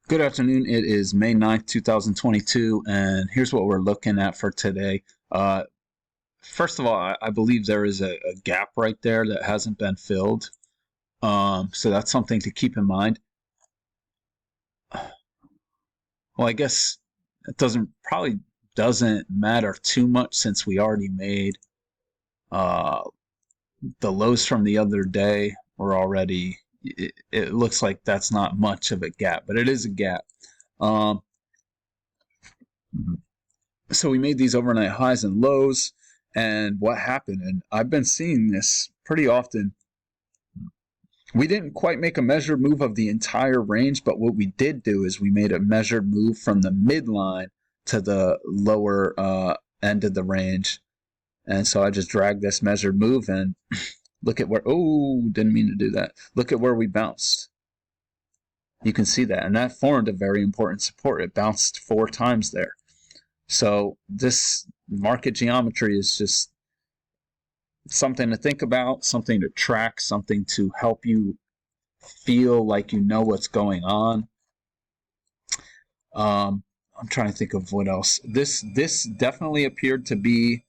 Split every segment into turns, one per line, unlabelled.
Good afternoon. It is May 9th, 2022, and here's what we're looking at for today. First of all, I believe there is a gap right there that hasn't been filled. So that's something to keep in mind. Well, I guess it probably doesn't matter too much since we already made uh, the lows from the other day were already. It looks like that's not much of a gap, but it is a gap. Um, so we made these overnight highs and lows, and what happened, and I've been seeing this pretty often. We didn't quite make a measured move of the entire range, but what we did do is we made a measured move from the midline to the lower end of the range. And so I just dragged this measured move and look at where, oh, didn't mean to do that. Look at where we bounced. You can see that, and that formed a very important support. It bounced 4 times there. So this market geometry is just something to think about, something to track, something to help you feel like you know what's going on. I'm trying to think of what else. This definitely appeared to be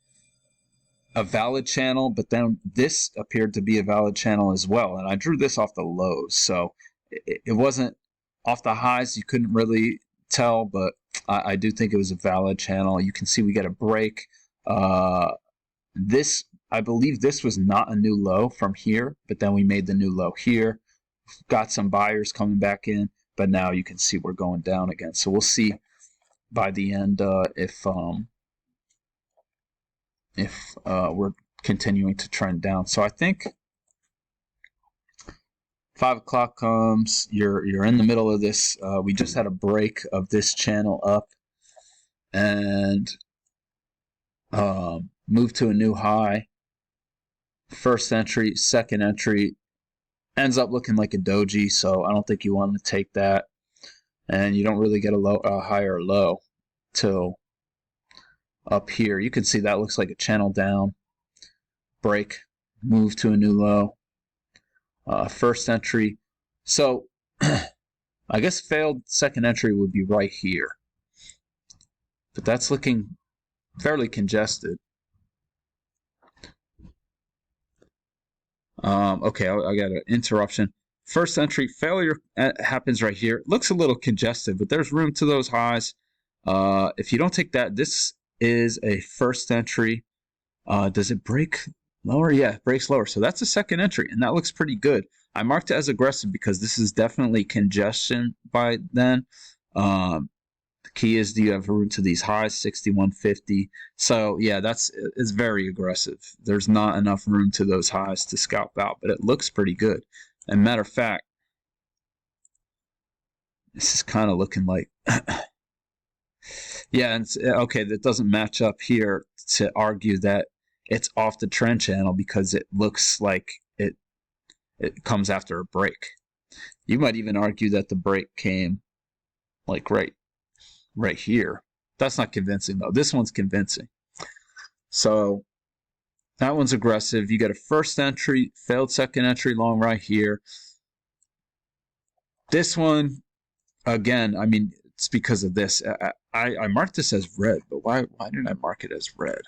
a valid channel, but then this appeared to be a valid channel as well. And I drew this off the lows, so it wasn't off the highs. You couldn't really tell, but I do think it was a valid channel. You can see we get a break. I believe this was not a new low from here, but then we made the new low here. Got some buyers coming back in, but now you can see we're going down again. So we'll see by the end if we're continuing to trend down. So I think 5 o'clock comes, you're in the middle of this. We just had a break of this channel up and move to a new high. First entry, second entry, ends up looking like a doji, so I don't think you want to take that. And you don't really get a higher low till up here. You can see that looks like a channel down, break, move to a new low. First entry. So I guess failed second entry would be right here. But that's looking fairly congested. Okay, I got an interruption. First entry failure happens right here. It looks a little congested, but there's room to those highs. If you don't take that, this is a first entry. Does it break lower? Yeah, it breaks lower. So that's a second entry, and that looks pretty good. I marked it as aggressive because this is definitely congestion by then. The key is, do you have room to these highs, 61.50? So yeah, it's very aggressive. There's not enough room to those highs to scalp out, but it looks pretty good. And matter of fact, this is kind of looking like, yeah, and okay, that doesn't match up here to argue that it's off the trend channel because it looks like it comes after a break. You might even argue that the break came like right here. That's not convincing though. This one's convincing. So that one's aggressive. You got a first entry, failed second entry long right here. This one, again, I mean, it's because of this. I marked this as red, but why didn't I mark it as red?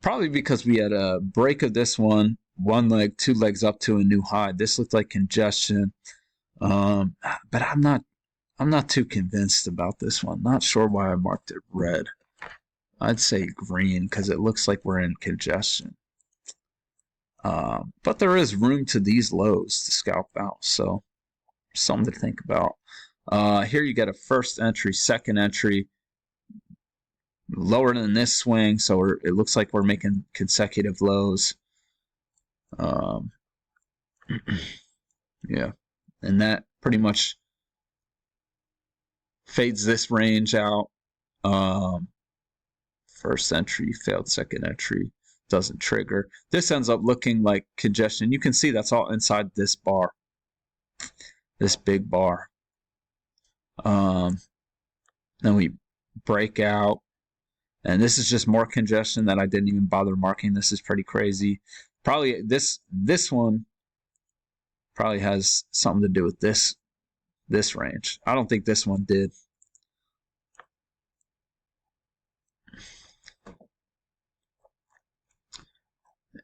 Probably because we had a break of this one leg, 2 legs up to a new high. This looked like congestion, but I'm not too convinced about this one. Not sure why I marked it red. I'd say green because it looks like we're in congestion. But there is room to these lows to scalp out, so something to think about. Here you get a first entry, second entry, lower than this swing, so it looks like we're making consecutive lows. Yeah, and that pretty much fades this range out. First entry, failed second entry, doesn't trigger. This ends up looking like congestion. You can see that's all inside this bar, this big bar. Then we break out, and this is just more congestion that I didn't even bother marking. This is pretty crazy. Probably this one probably has something to do with this this range. I don't think this one did.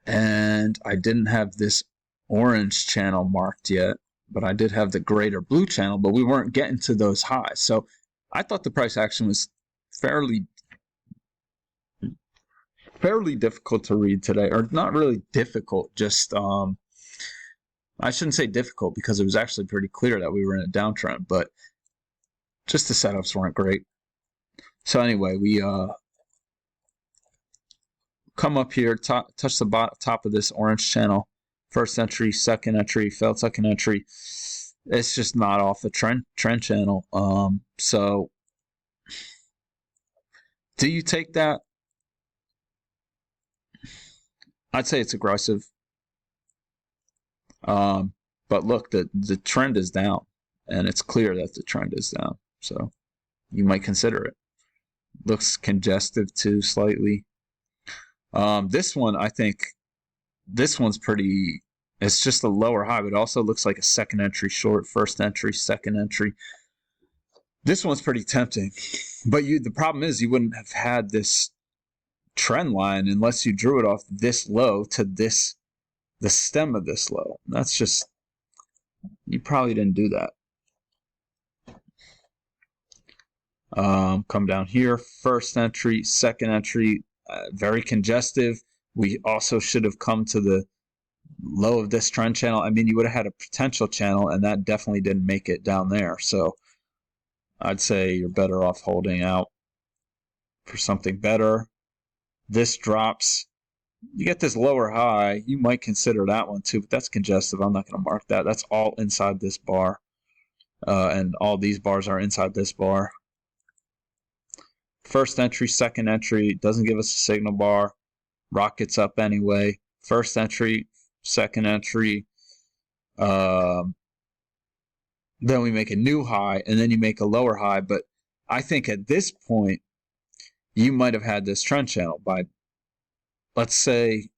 And I didn't have this orange channel marked yet, but I did have the greater blue channel, but we weren't getting to those highs. So I thought the price action was fairly difficult to read today, or not really difficult, just I shouldn't say difficult because it was actually pretty clear that we were in a downtrend, but just the setups weren't great. So anyway, we come up here, touch the top of this orange channel, first entry, second entry, failed second entry. It's just not off the trend channel. So do you take that? I'd say it's aggressive. But look, the trend is down, and it's clear that the trend is down. So you might consider it. Looks congestive too, slightly. This one, I think, this one's pretty. It's just a lower high, but it also looks like a second entry short, first entry, second entry. This one's pretty tempting, but the problem is you wouldn't have had this trend line unless you drew it off this low to this, the stem of this low. That's just, you probably didn't do that. Come down here, first entry, second entry, very congestive. We also should have come to the low of this trend channel. I mean, you would have had a potential channel, and that definitely didn't make it down there. So I'd say you're better off holding out for something better. This drops. You get this lower high. You might consider that one too, but that's congestive. I'm not going to mark that. That's all inside this bar. And all these bars are inside this bar. First entry, second entry, doesn't give us a signal bar. Rockets up anyway. First entry, second entry. Then we make a new high, and then you make a lower high. But I think at this point, you might have had this trend channel by, let's say,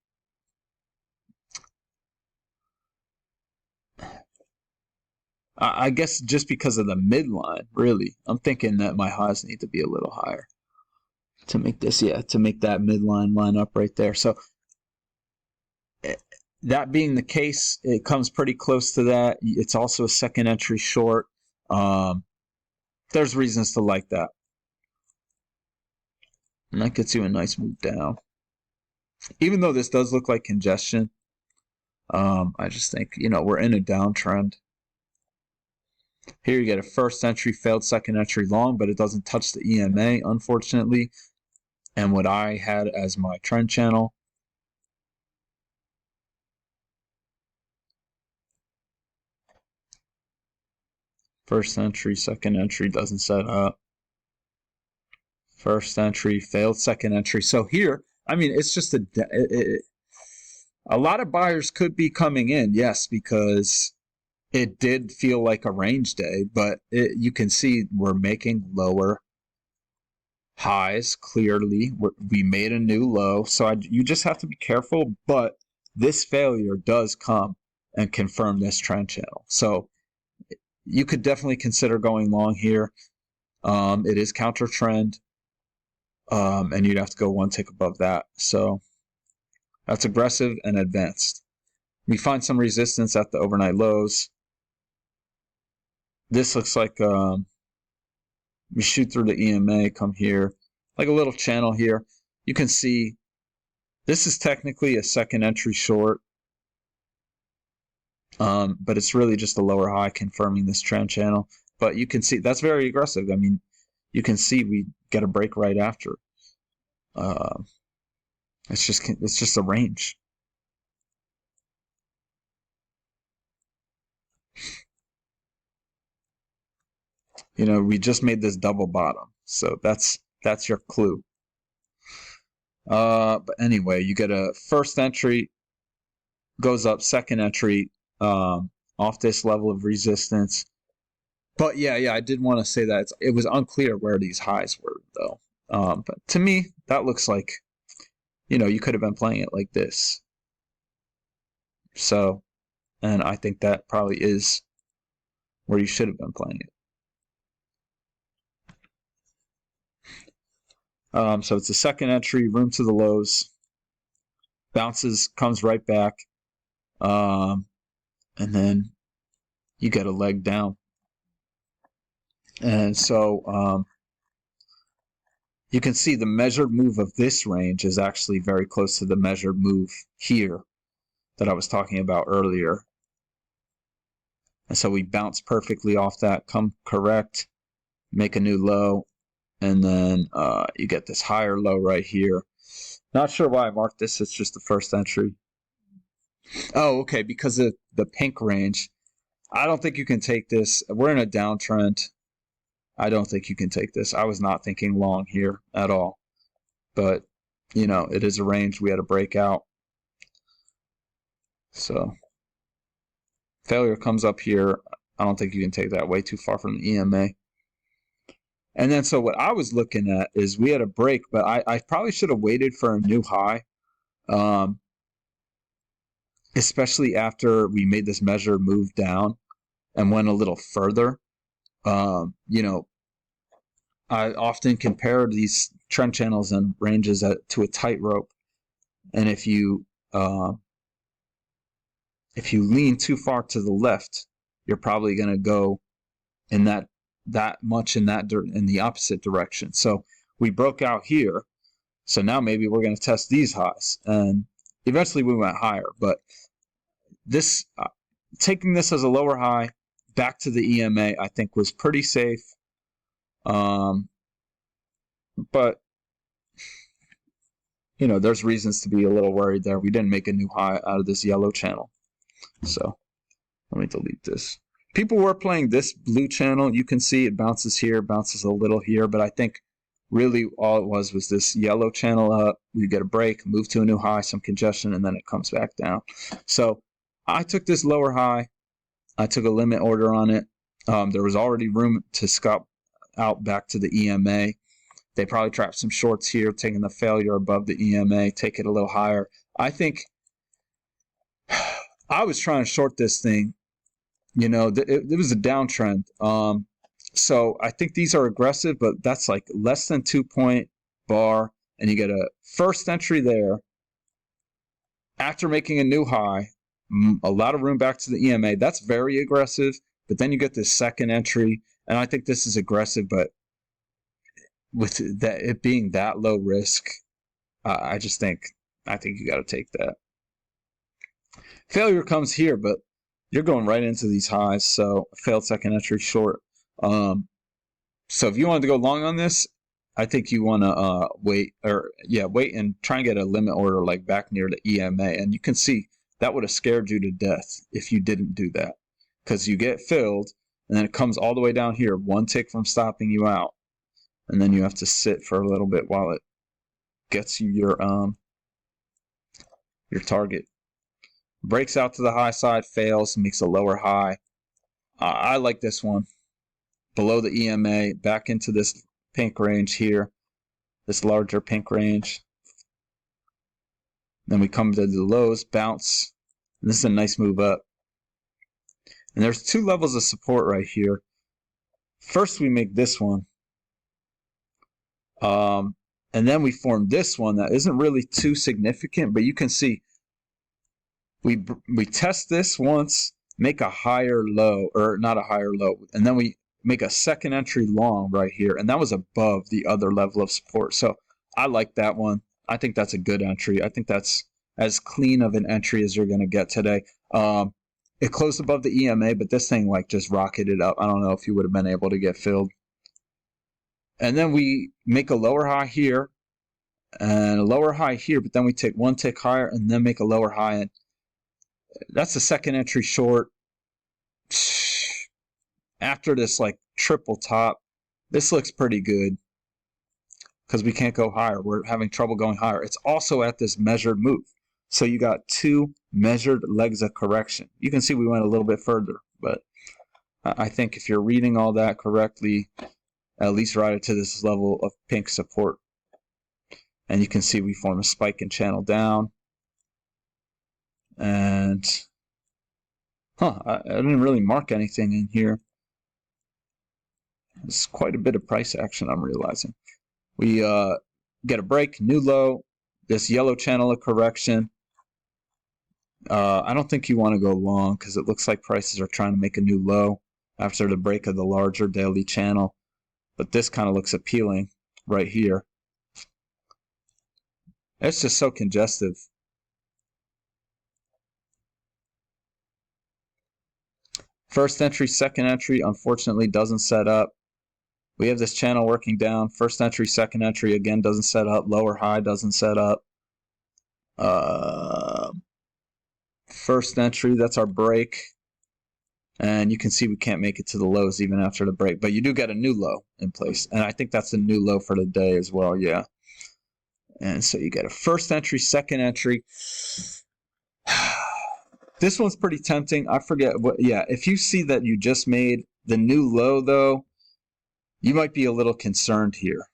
I guess just because of the midline, really. I'm thinking that my highs need to be a little higher to make this, to make that midline line up right there. So that being the case, it comes pretty close to that. It's also a second entry short. There's reasons to like that. And that gets you a nice move down. Even though this does look like congestion, I just think, we're in a downtrend. Here you get a first entry, failed second entry long, but it doesn't touch the EMA, unfortunately. And what I had as my trend channel. First entry, second entry doesn't set up. First entry, failed second entry. So here, I mean, it's just a lot of buyers could be coming in, yes, because it did feel like a range day, but you can see we're making lower highs clearly. We made a new low, so you just have to be careful, but this failure does come and confirm this trend channel. So you could definitely consider going long here. It is counter trend, and you'd have to go one tick above that. So that's aggressive and advanced. We find some resistance at the overnight lows. This looks like we shoot through the EMA, come here, like a little channel here. You can see this is technically a second entry short, but it's really just a lower high confirming this trend channel. But you can see that's very aggressive. I mean, you can see we get a break right after. It's just a range. We just made this double bottom, so that's your clue. But anyway, you get a first entry, goes up, second entry, off this level of resistance. But yeah, I did want to say that it was unclear where these highs were, though. But to me, that looks like, you could have been playing it like this. So, and I think that probably is where you should have been playing it. So it's the second entry, room to the lows, bounces, comes right back, and then you get a leg down. And so you can see the measured move of this range is actually very close to the measured move here that I was talking about earlier. And so we bounce perfectly off that, come correct, make a new low, and then you get this higher low right here. Not sure why I marked this. It's just the first entry. Oh, okay, because of the pink range. I don't think you can take this. We're in a downtrend. I don't think you can take this. I was not thinking long here at all. But, you know, it is a range. We had a breakout. So, failure comes up here. I don't think you can take that, way too far from the EMA. And then, so what I was looking at is we had a break, but I probably should have waited for a new high. Especially after we made this measured move down and went a little further. You know, I often compare these trend channels and ranges to a tightrope. And if you lean too far to the left, you're probably going to go in that much in the opposite direction. So we broke out here. So now maybe we're going to test these highs, and eventually we went higher. But this taking this as a lower high back to the EMA, I think was pretty safe. But you know, there's reasons to be a little worried there. We didn't make a new high out of this yellow channel. So let me delete this. People were playing this blue channel. You can see it bounces here, bounces a little here, but I think really all it was this yellow channel up. We get a break, move to a new high, some congestion, and then it comes back down. So I took this lower high. I took a limit order on it. There was already room to scalp out back to the EMA. They probably trapped some shorts here, taking the failure above the EMA, take it a little higher. I think I was trying to short this thing. You know, it was a downtrend. So I think these are aggressive, but that's like less than 2-point bar, and you get a first entry there. After making a new high, a lot of room back to the EMA. That's very aggressive, but then you get this second entry, and I think this is aggressive, but with that it being that low risk, I think you got to take that. Failure comes here, but you're going right into these highs, so failed second entry short. So if you wanted to go long on this, I think you want to wait and try and get a limit order like back near the EMA, and you can see that would have scared you to death if you didn't do that, because you get filled and then it comes all the way down here, one tick from stopping you out, and then you have to sit for a little bit while it gets you your target. Breaks out to the high side, fails, makes a lower high. I like this one. Below the EMA, back into this pink range here, this larger pink range. Then we come to the lows, bounce, and this is a nice move up. And there's two levels of support right here. First, we make this one. And then we form this one that isn't really too significant, but you can see we test this once, make a higher low, or not a higher low, and then we make a second entry long right here, and that was above the other level of support. So I like that one. I think that's a good entry. I think that's as clean of an entry as you're going to get today. It closed above the EMA, but this thing like just rocketed up. I don't know if you would have been able to get filled. And then we make a lower high here and a lower high here, but then we take one tick higher and then make a lower high, and that's the second entry short. After this like triple top, this looks pretty good because we can't go higher. We're having trouble going higher. It's also at this measured move. So you got two measured legs of correction. You can see we went a little bit further, but I think if you're reading all that correctly, at least ride it to this level of pink support. And you can see we form a spike and channel down. And I didn't really mark anything in here. There's quite a bit of price action, I'm realizing. We get a break, new low, this yellow channel of correction. I don't think you want to go long because it looks like prices are trying to make a new low after the break of the larger daily channel. But this kind of looks appealing right here. It's just so congestive. First entry, second entry, unfortunately doesn't set up. We have this channel working down. First entry, second entry, again, doesn't set up. Lower high doesn't set up. First entry, that's our break. And you can see we can't make it to the lows even after the break. But you do get a new low in place. And I think that's a new low for the day as well, yeah. And so you get a first entry, second entry. This one's pretty tempting. I forget what, yeah, if you see that you just made the new low, though, you might be a little concerned here.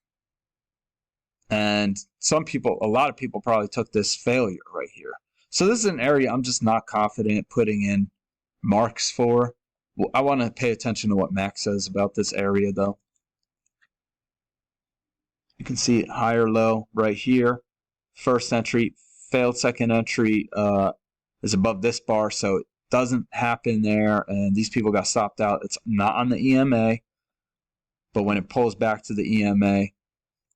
And some people, a lot of people probably took this failure right here. So this is an area I'm just not confident putting in marks for. I want to pay attention to what Max says about this area, though. You can see higher low right here. First entry, failed second entry is above this bar, so it doesn't happen there, and these people got stopped out. It's not on the EMA, but when it pulls back to the EMA,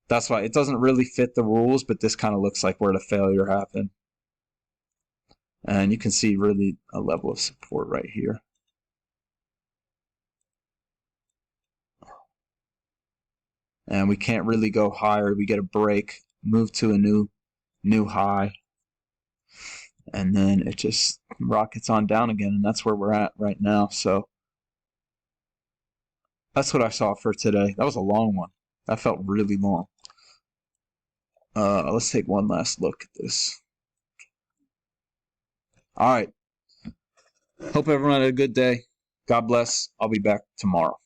that's why it doesn't really fit the rules, but this kind of looks like where the failure happened. And you can see really a level of support right here. And we can't really go higher. We get a break, move to a new high, and then it just rockets on down again, and that's where we're at right now. So that's what I saw for today. That was a long one. That felt really long. Let's take one last look at this. All right. Hope everyone had a good day. God bless. I'll be back tomorrow.